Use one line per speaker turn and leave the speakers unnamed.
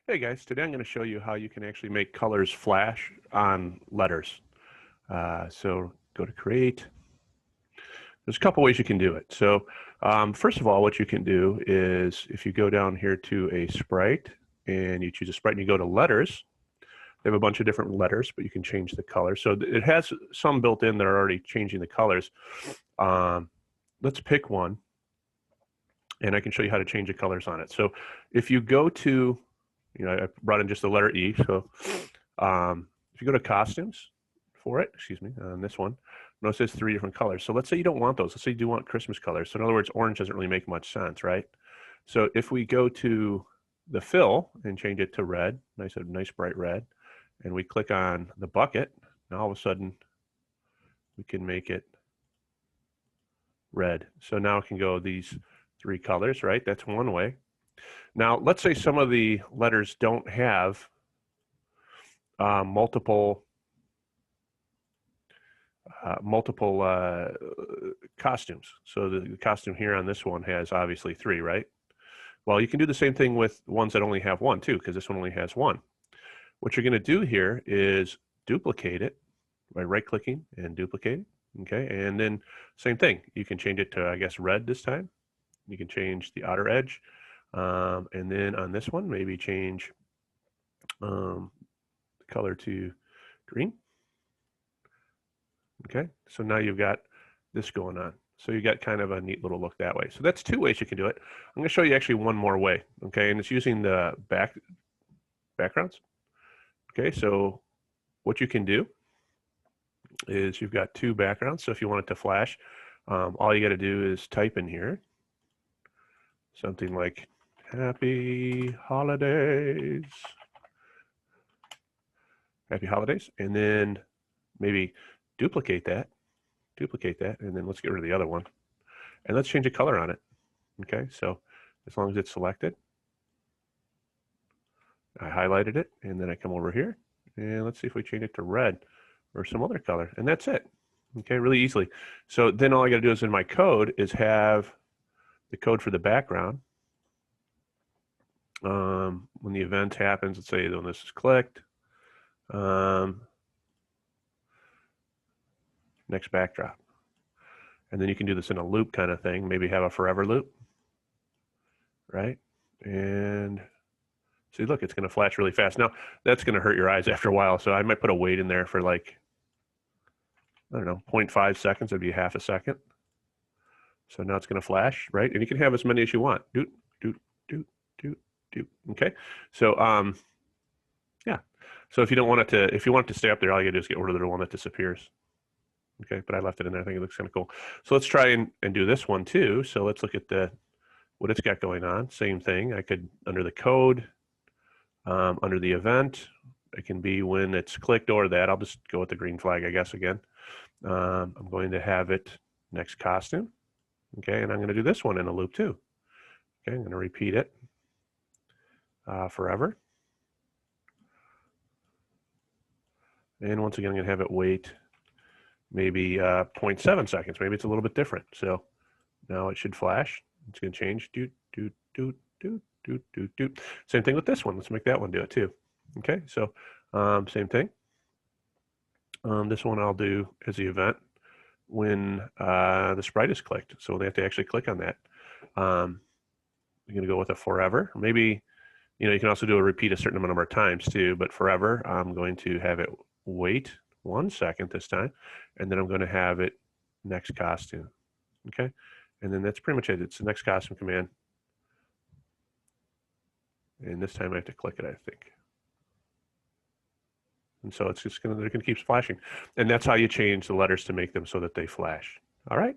Hey guys, today I'm going to show you how you can actually make colors flash on letters. So go to create. There's a couple ways you can do it. So first of all, what you can do is if you go down here to a sprite and you choose a sprite and you go to letters, they have a bunch of different letters, but you can change the color. So it has some built in that are already changing the colors. Let's pick one and I can show you how to change the colors on it. So if you go to, I brought in just the letter E. So if you go to costumes for it, excuse me, on this one, notice there's 3 different colors. So let's say you don't want those. Let's say you do want Christmas colors. So in other words, orange doesn't really make much sense, right? So if we go to the fill and change it to red, nice bright red, and we click on the bucket, now all of a sudden we can make it red. So now it can go these 3 colors, right? That's one way. Now, let's say some of the letters don't have multiple costumes. So the costume here on this one has obviously 3, right? Well, you can do the same thing with ones that only have 1 too, because this one only has 1. What you're going to do here is duplicate it by right-clicking and duplicate it. Okay, and then same thing. You can change it to, I guess, red this time. You can change the outer edge. And then on this one, maybe change the color to green. Okay, so now you've got this going on. So you got kind of a neat little look that way. So that's 2 ways you can do it. I'm going to show you actually one more way. Okay, and it's using the backgrounds. Okay, so what you can do is you've got 2 backgrounds. So if you want it to flash, all you got to do is type in here something like Happy Holidays. Happy Holidays. And then maybe duplicate that, and then let's get rid of the other one. And let's change the color on it. Okay, so as long as it's selected, I highlighted it, and then I come over here, and let's see if we change it to red or some other color, and that's it. Okay, really easily. So then all I got to do is in my code is have the code for the background. When the event happens, let's say when this is clicked, next backdrop. And then you can do this in a loop kind of thing, maybe have a forever loop, right? And see, look, it's going to flash really fast. Now, that's going to hurt your eyes after a while, so I might put a wait in there for like, I don't know, 0.5 seconds. That'd be half a second. So now it's going to flash, right? And you can have as many as you want. Doot, doot, doot, doot, doot. Okay. So, yeah. So if you don't want it to, if you want it to stay up there, all you got to do is get rid of the one that disappears. Okay. But I left it in there. I think it looks kind of cool. So let's try and do this one too. So let's look at what it's got going on. Same thing. I could, under the code, under the event, it can be when it's clicked or that. I'll just go with the green flag, I guess, again. I'm going to have it next costume. Okay, and I'm going to do this one in a loop too. Okay, I'm going to repeat it forever. And once again, I'm going to have it wait maybe 0.7 seconds. Maybe it's a little bit different. So now it should flash. It's going to change. Doot, doot, doot, doot, doot, doot, doot. Same thing with this one. Let's make that one do it too. Okay, so same thing. This one I'll do as the event when the sprite is clicked. So they have to actually click on that. I'm going to go with a forever. Maybe, you can also do a repeat a certain number of times too, but forever, I'm going to have it wait 1 second this time, and then I'm going to have it next costume. Okay, and then that's pretty much it. It's the next costume command. And this time I have to click it, I think. And so it's just going to keep flashing. And that's how you change the letters to make them so that they flash. All right.